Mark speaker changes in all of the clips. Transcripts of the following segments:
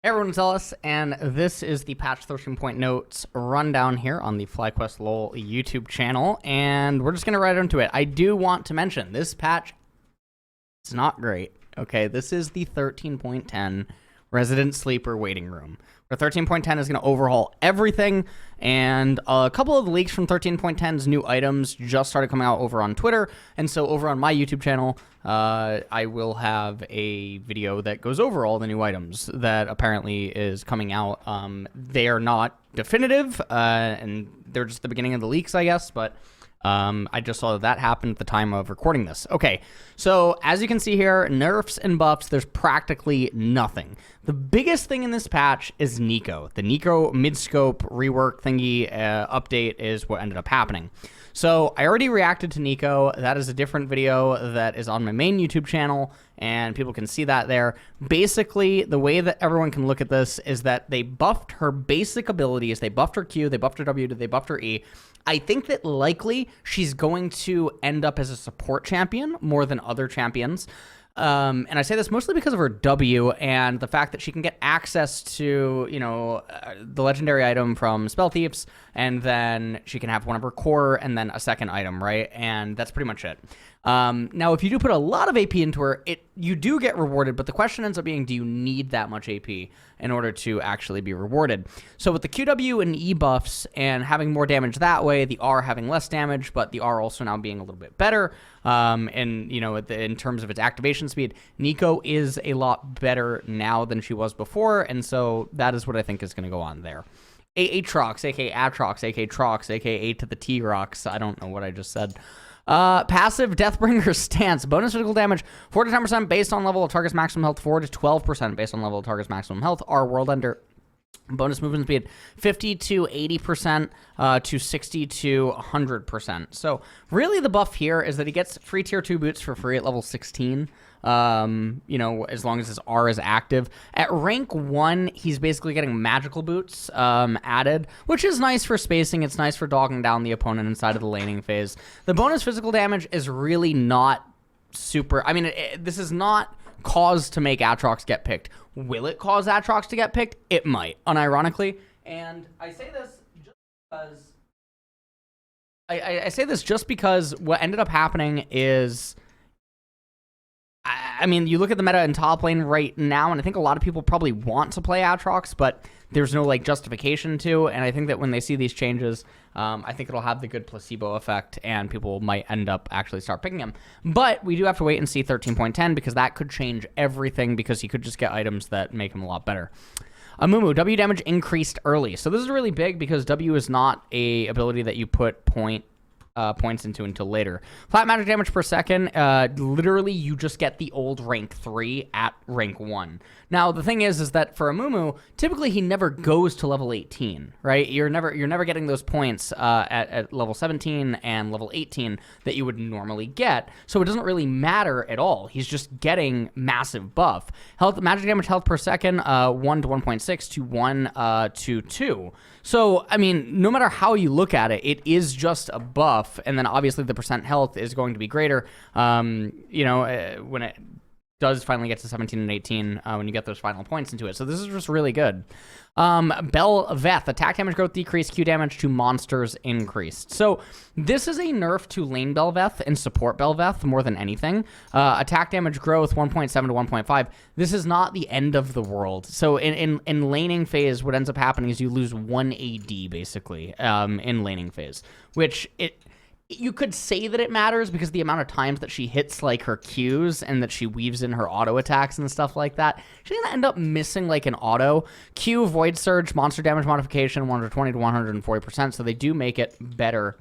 Speaker 1: Everyone's Ellis, and this is the patch 13 notes rundown here on the FlyQuest LoL YouTube channel, and we're just going to right into it. I do want to mention this patch is not great, okay? This is the 13.10 Resident Sleeper waiting room, where 13.10 is going to overhaul everything, and a couple of the leaks from 13.10's new items just started coming out over on Twitter, and so over on my YouTube channel, I will have a video that goes over all the new items that apparently is coming out. They are not definitive, and they're just the beginning of the leaks, I guess, but I just saw that happened at the time of recording this. Okay, so as you can see here, nerfs and buffs, there's practically nothing. The biggest thing in this patch is Neeko. The Neeko mid-scope rework thingy update is what ended up happening. So I already reacted to Neeko. That is a different video that is on my main YouTube channel, and people can see that there. Basically, the way that everyone can look at this is that they buffed her basic abilities. They buffed her Q, they buffed her W, they buffed her E. I think that likely she's going to end up as a support champion more than other champions. And I say this mostly because of her W and the fact that she can get access to, you know, the legendary item from Spell Thieves, and then she can have one of her core and then a second item, right? And that's pretty much it. Now, if you do put a lot of AP into her, you do get rewarded, but the question ends up being, do you need that much AP in order to actually be rewarded? So with the QW and E buffs and having more damage that way, the R having less damage, but the R also now being a little bit better, and, you know, in terms of its activation speed, Neeko is a lot better now than she was before, and so that is what I think is going to go on there. Aatrox, aka Aatrox, aka Trox, aka A to the T-Rox, I don't know what I just said. Passive Deathbringer stance. Bonus physical damage 4 to 10% based on level of target's maximum health, 4 to 12% based on level of target's maximum health. Our World Ender. Bonus movement speed 50 to 80% to 60 to 100%. So really the buff here is that he gets free tier 2 boots for free at level 16. You know, as long as his R is active. At rank 1, he's basically getting magical boots added, which is nice for spacing. It's nice for dogging down the opponent inside of the laning phase. The bonus physical damage is really not super. I mean, this is not cause to make Aatrox get picked. Will it cause Aatrox to get picked? It might, unironically. And I say this just because I say this just because what ended up happening is, I mean, you look at the meta in top lane right now, and I think a lot of people probably want to play Aatrox, but there's no, like, justification to, and I think that when they see these changes, I think it'll have the good placebo effect, and people might end up actually start picking him. But we do have to wait and see 13.10, because that could change everything, because he could just get items that make him a lot better. Amumu, W damage increased early. So this is really big, because W is not a ability that you put points into until later. Flat magic damage per second, literally you just get the old rank 3 at rank 1. Now the thing is that for Amumu, typically he never goes to level 18, right? You're never getting those points at level 17 and level 18 that you would normally get, so it doesn't really matter at all. He's just getting massive buff. Magic damage health per second, 1 to 1.6 to 1 to 2. So, I mean, no matter how you look at it, it is just a buff, and then obviously the percent health is going to be greater, you know, when it does finally get to 17 and 18, when you get those final points into it. So this is just really good. Bel'veth, attack damage growth decreased, Q damage to monsters increased. So this is a nerf to lane Bel'veth and support Bel'veth more than anything. Attack damage growth 1.7 to 1.5. This is not the end of the world. So in laning phase, what ends up happening is you lose 1 AD basically in laning phase, which you could say that it matters because the amount of times that she hits, like, her Qs and that she weaves in her auto attacks and stuff like that, she's gonna end up missing, like, an auto. Q, Void Surge, monster damage modification, 120 to 140%, so they do make it better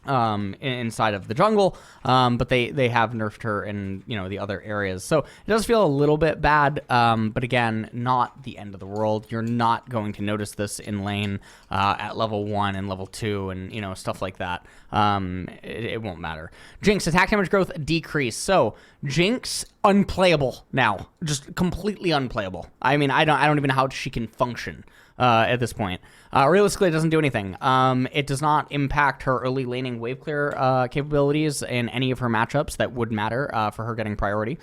Speaker 1: inside of the jungle, but they have nerfed her in, you know, the other areas. So it does feel a little bit bad, but again, not the end of the world. You're not going to notice this in lane at level 1 and level 2 and, you know, stuff like that. It won't matter. Jinx, attack damage growth decrease. So Jinx, unplayable now. Just completely unplayable. I mean, I don't even know how she can function. at this point. Realistically, it doesn't do anything. It does not impact her early laning wave clear capabilities in any of her matchups that would matter for her getting priority.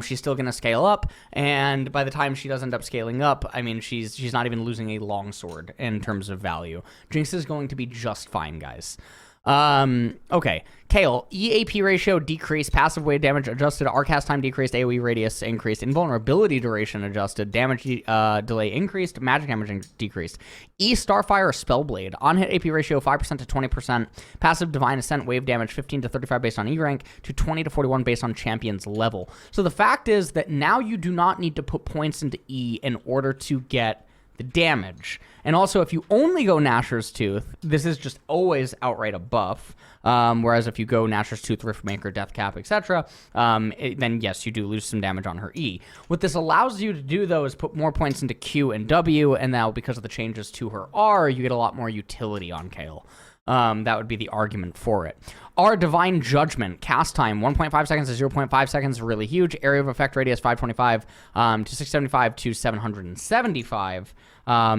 Speaker 1: She's still going to scale up, and by the time she does end up scaling up, I mean, she's not even losing a longsword in terms of value. Jinx is going to be just fine, guys. Okay. Kayle, EAP ratio decreased, passive wave damage adjusted, R-cast time decreased, AoE radius increased, invulnerability duration adjusted, damage delay increased, magic damage decreased. E Starfire Spellblade, on-hit AP ratio 5% to 20%, passive Divine Ascent wave damage 15 to 35 based on E rank, to 20 to 41 based on champion's level. So the fact is that now you do not need to put points into E in order to get the damage. And also, if you only go Nashor's Tooth, this is just always outright a buff. Whereas if you go Nashor's Tooth, Riftmaker, Death Cap, etc., then yes, you do lose some damage on her E. What this allows you to do, though, is put more points into Q and W, and now because of the changes to her R, you get a lot more utility on Kayle. That would be the argument for it. Our Divine Judgment, cast time 1.5 seconds to 0.5 seconds, really huge. Area of effect radius 525 to 675 to 775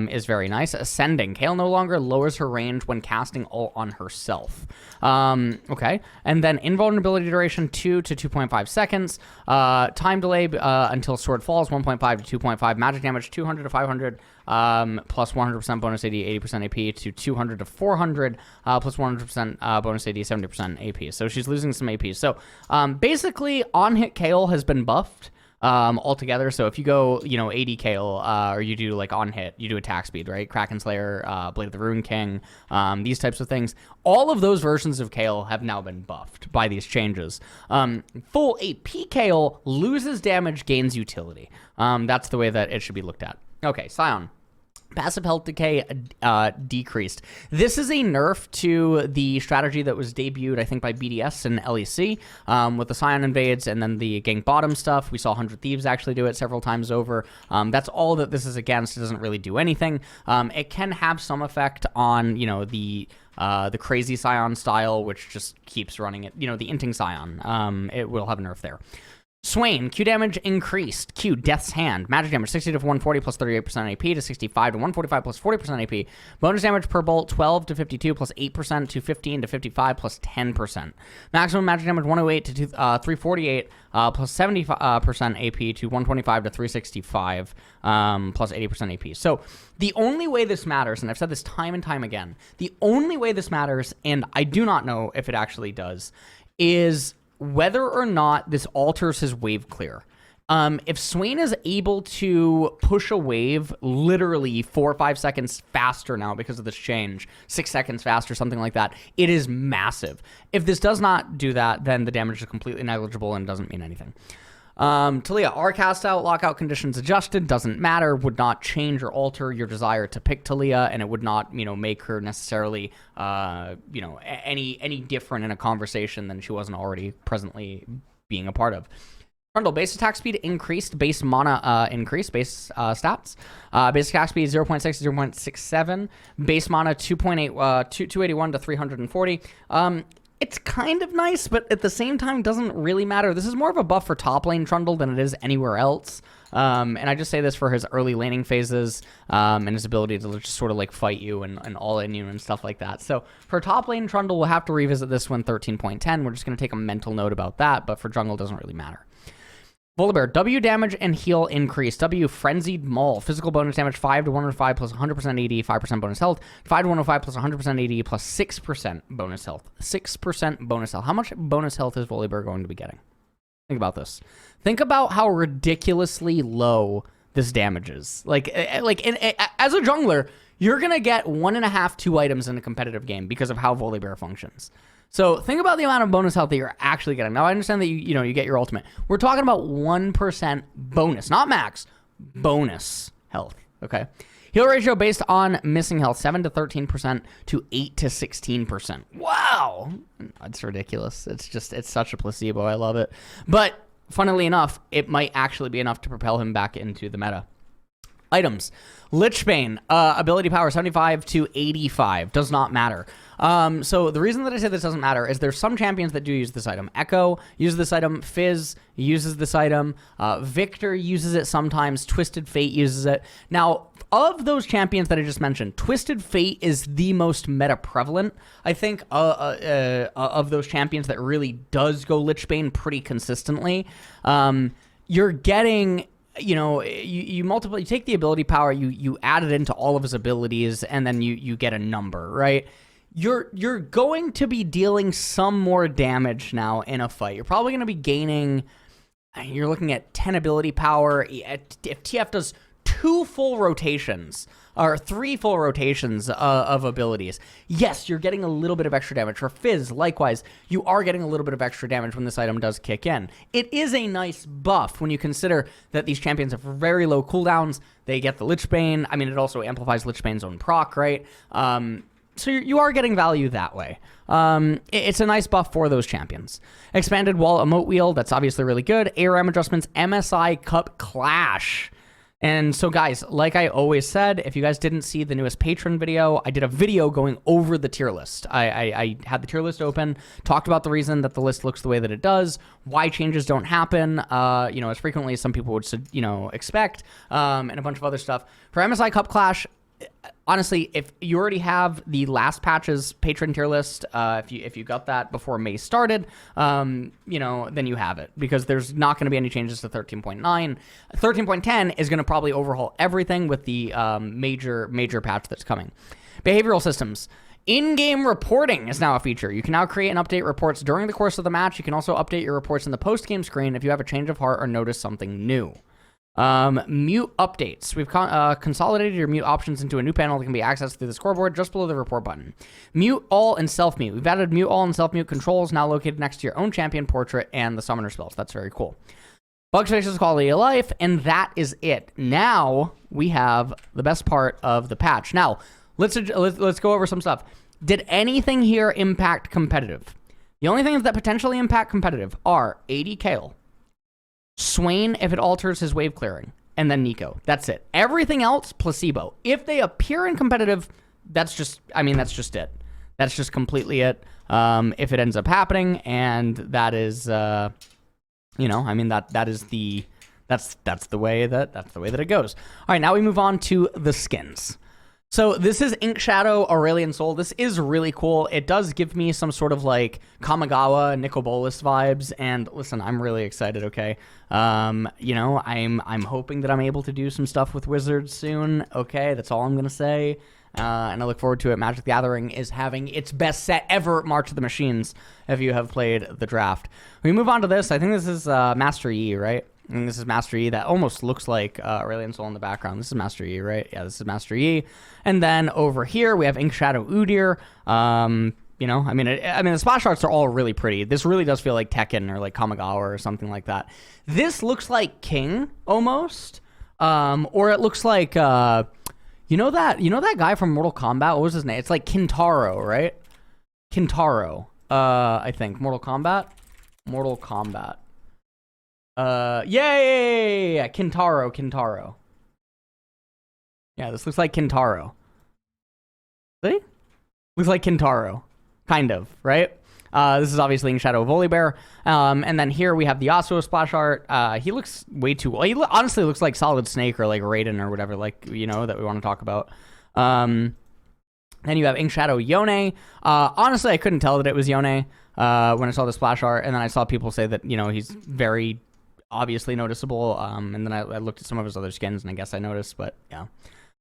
Speaker 1: is very nice. Ascending, Kayle no longer lowers her range when casting ult on herself. Okay, and then invulnerability duration 2 to 2.5 seconds. Time delay until sword falls 1.5 to 2.5. Magic damage 200 to 500. Plus 100% bonus AD, 80% AP to 200 to 400, plus 100% bonus AD, 70% AP. So she's losing some AP. So basically, on-hit Kayle has been buffed altogether. So if you go, you know, AD Kayle, or you do like on-hit, you do attack speed, right? Kraken Slayer, Blade of the Rune King, these types of things. All of those versions of Kayle have now been buffed by these changes. Full AP Kayle loses damage, gains utility. That's the way that it should be looked at. Okay, Sion. Passive health decay decreased. This is a nerf to the strategy that was debuted, I think, by BDS and LEC with the Sion invades and then the gank bottom stuff. We saw 100 Thieves actually do it several times over. That's all that this is against. It doesn't really do anything. It can have some effect on, you know, the crazy Sion style, which just keeps running it. You know, the inting Sion. It will have a nerf there. Swain, Q damage increased. Q, Death's Hand. Magic damage 60 to 140 plus 38% AP to 65 to 145 plus 40% AP. Bonus damage per bolt 12 to 52 plus 8% to 15 to 55 plus 10%. Maximum magic damage 108 to 348 plus 70% AP to 125 to 365 plus 80% AP. So the only way this matters, and I've said this time and time again, the only way this matters, and I do not know if it actually does, is whether or not this alters his wave clear. If Swain is able to push a wave literally 4 or 5 seconds faster now because of this change, 6 seconds faster, something like that, it is massive. If this does not do that, then the damage is completely negligible and doesn't mean anything. Taliyah, R cast out, lockout conditions adjusted, doesn't matter, would not change or alter your desire to pick Taliyah, and it would not, you know, make her necessarily, you know, any different in a conversation than she wasn't already presently being a part of. Trundle, base attack speed increased, base mana increased, base stats. Base attack speed 0.6 to 0.67, base mana 281 to 340. It's kind of nice, but at the same time doesn't really matter. This is more of a buff for top lane Trundle than it is anywhere else. And I just say this for his early laning phases and his ability to just sort of like fight you and all in you and stuff like that. So for top lane Trundle, we'll have to revisit this one 13.10. We're just going to take a mental note about that, but for jungle, it doesn't really matter. Volibear, W damage and heal increase. W Frenzied Maul. Physical bonus damage 5 to 105 plus 100% AD, 5% bonus health. 5 to 105 plus 100% AD plus 6% bonus health. 6% bonus health. How much bonus health is Volibear going to be getting? Think about this. Think about how ridiculously low this damage is. Like as a jungler, you're going to get 1.5, 2 items in a competitive game because of how Volibear functions. So think about the amount of bonus health that you're actually getting. Now, I understand that you get your ultimate. We're talking about 1% bonus, not max, bonus health, okay? Heal ratio based on missing health, 7 to 13% to 8 to 16%. Wow! That's ridiculous. It's such a placebo. I love it. But funnily enough, it might actually be enough to propel him back into the meta. Items. Lich Bane, ability power 75 to 85. Does not matter. So the reason that I say this doesn't matter is there's some champions that do use this item. Echo uses this item. Fizz uses this item. Victor uses it sometimes. Twisted Fate uses it. Now, of those champions that I just mentioned, Twisted Fate is the most meta prevalent, I think, of those champions that really does go Lich Bane pretty consistently. You're getting, you know, you multiply, you take the ability power, you add it into all of his abilities, and then you get a number, right? You're going to be dealing some more damage now in a fight. You're probably going to be gaining, you're looking at 10 ability power. If TF does 2 full rotations, or 3 full rotations of abilities, yes, you're getting a little bit of extra damage. For Fizz, likewise, you are getting a little bit of extra damage when this item does kick in. It is a nice buff when you consider that these champions have very low cooldowns. They get the Lich Bane. I mean, it also amplifies Lich Bane's own proc, right? So you are getting value that way. It's a nice buff for those champions. Expanded Wall Emote Wheel, that's obviously really good. ARM adjustments, MSI Cup Clash. And so, guys, like I always said, if you guys didn't see the newest patron video, I did a video going over the tier list. I had the tier list open, talked about the reason that the list looks the way that it does, why changes don't happen, you know, as frequently as some people would, you know, expect, and a bunch of other stuff. For MSI Cup Clash, honestly, if you already have the last patch's patron tier list, if you got that before May started, you know, then you have it, because there's not going to be any changes to 13.9. 13.10 is going to probably overhaul everything with the major patch that's coming. Behavioral systems. In-game reporting is now a feature. You can now create and update reports during the course of the match. You can also update your reports in the post-game screen if you have a change of heart or notice something new. Mute updates. We've consolidated your mute options into a new panel that can be accessed through the scoreboard just below the report button. Mute all and self-mute. We've added mute all and self-mute controls now located next to your own champion portrait and the summoner spells. That's very cool. Bug fixes, quality of life, and that is it. Now we have the best part of the patch. Now let's go over some stuff. Did anything here impact competitive? The only things that potentially impact competitive are AD Kayle, Swain if it alters his wave clearing, and then Neeko. That's it. Everything else, placebo. If they appear in competitive, that's just, I mean, that's just it. That's just completely it. If it ends up happening, and that is, you know, I mean, that is the, that's the way that it goes. All right, now we move on to the skins. So this is Ink Shadow Aurelion Sol. This is really cool. It does give me some sort of like Kamigawa, Nicol Bolas vibes. And listen, I'm really excited, okay? You know, I'm hoping that I'm able to do some stuff with Wizards soon, okay? That's all I'm going to say. And I look forward to it. Magic the Gathering is having its best set ever, March of the Machines, if you have played the draft. We move on to this. I think this is Master Yi, right? And this is Master Yi. That almost looks like Aurelion Sol in the background. This is Master Yi, right? Yeah, this is Master Yi. And then over here, we have Ink Shadow Udyr. You know, I mean, the splash arts are all really pretty. This really does feel like Tekken or like Kamigawa or something like that. This looks like King, almost. Or it looks like, you know that guy from Mortal Kombat? What was his name? It's like Kintaro, right? Kintaro, I think. Mortal Kombat? Yeah, Kintaro. Yeah, this looks like Kintaro. See? Looks like Kintaro. Kind of, right? This is obviously in Shadow Volibear. And then here we have the Yasuo splash art. He looks way too... He honestly looks like Solid Snake or like Raiden or whatever, like, you know, that we want to talk about. Then you have Ink Shadow Yone. Honestly, I couldn't tell that it was Yone when I saw the splash art. And then I saw people say that, you know, he's very obviously noticeable. And then I looked at some of his other skins and I guess I noticed, but yeah.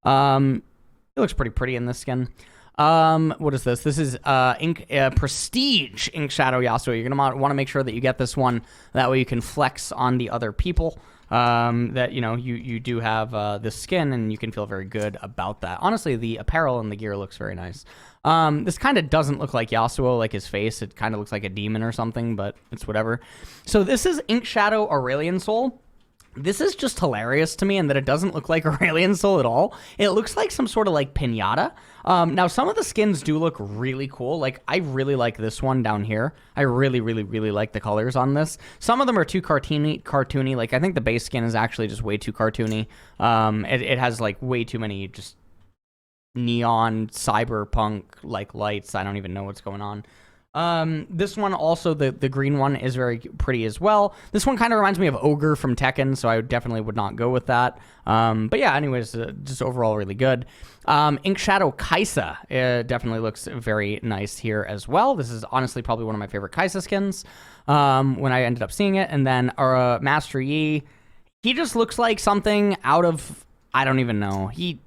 Speaker 1: It looks pretty pretty in this skin. What is this? This is Prestige Ink Shadow Yasuo. You're gonna want to make sure that you get this one. That way you can flex on the other people. That, you know, you do have this skin and you can feel very good about that. Honestly, the apparel and the gear looks very nice. This kind of doesn't look like Yasuo, like his face. It kind of looks like a demon or something, but it's whatever. So this is Ink Shadow Aurelion Sol. This is just hilarious to me in that it doesn't look like Aurelion Sol at all. It looks like some sort of like pinata. Now, some of the skins do look really cool. Like, I really like this one down here. I really like the colors on this. Some of them are too cartoony. Like, I think the base skin is actually just way too cartoony. It has like way too many just neon cyberpunk like lights. I don't even know what's going on. This one also, the green one is very pretty as well. This one kind of reminds me of Ogre from Tekken, so I definitely would not go with that. But yeah, anyways, just overall really good. Ink Shadow Kaisa definitely looks very nice here as well. This is honestly probably one of my favorite Kaisa skins when I ended up seeing it. And then our Master Yi, he just looks like something out of, I don't even know. He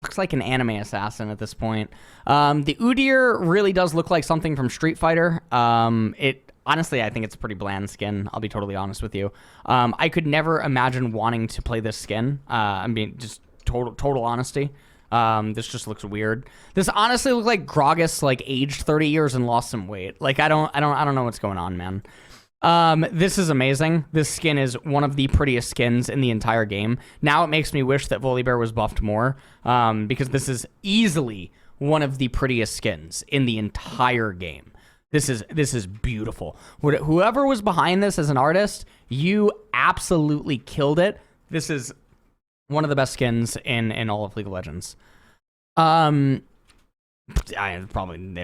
Speaker 1: looks like an anime assassin at this point. The Udyr really does look like something from Street Fighter. Honestly, I think it's a pretty bland skin. I'll be totally honest with you. I could never imagine wanting to play this skin. I mean, just total honesty. This just looks weird. This honestly looks like Gragas, like aged 30 years and lost some weight. Like I don't know what's going on, man. This is amazing. This skin is one of the prettiest skins in the entire game. Now it makes me wish that Volibear was buffed more, because this is easily one of the prettiest skins in the entire game. This is beautiful. Whoever was behind this as an artist, you absolutely killed it. This is one of the best skins in all of League of Legends. They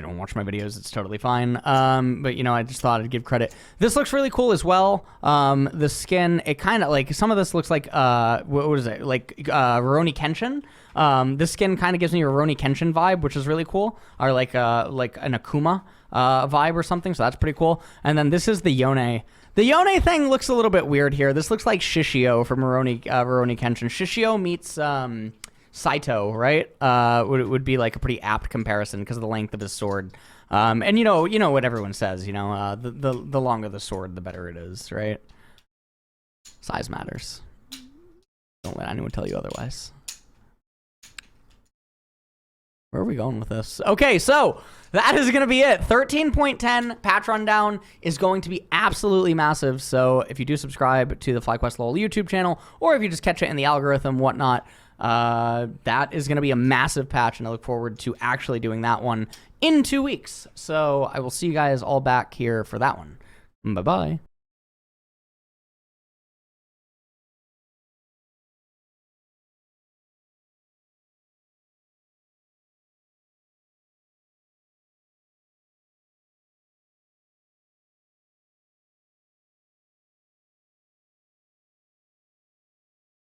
Speaker 1: don't watch my videos. It's totally fine. But you know, I just thought I'd give credit. This looks really cool as well. The skin, it kind of like, some of this looks like what is it? Like Rurouni Kenshin. This skin kind of gives me a Rurouni Kenshin vibe, which is really cool. Or like an Akuma vibe or something. So that's pretty cool. And then this is the Yone. The Yone thing looks a little bit weird here. This looks like Shishio from Rurouni Kenshin. Shishio meets Saito, right? Would be like a pretty apt comparison because of the length of his sword. And you know what everyone says, you know, the longer the sword, the better it is, right? Size matters. Don't let anyone tell you otherwise. Where are we going with this? Okay, so that is going to be it. 13.10 patch rundown is going to be absolutely massive. So if you do subscribe to the FlyQuest LoL YouTube channel, or if you just catch it in the algorithm, whatnot, that is going to be a massive patch, and I look forward to actually doing that one in 2 weeks. So I will see you guys all back here for that one. Bye-bye.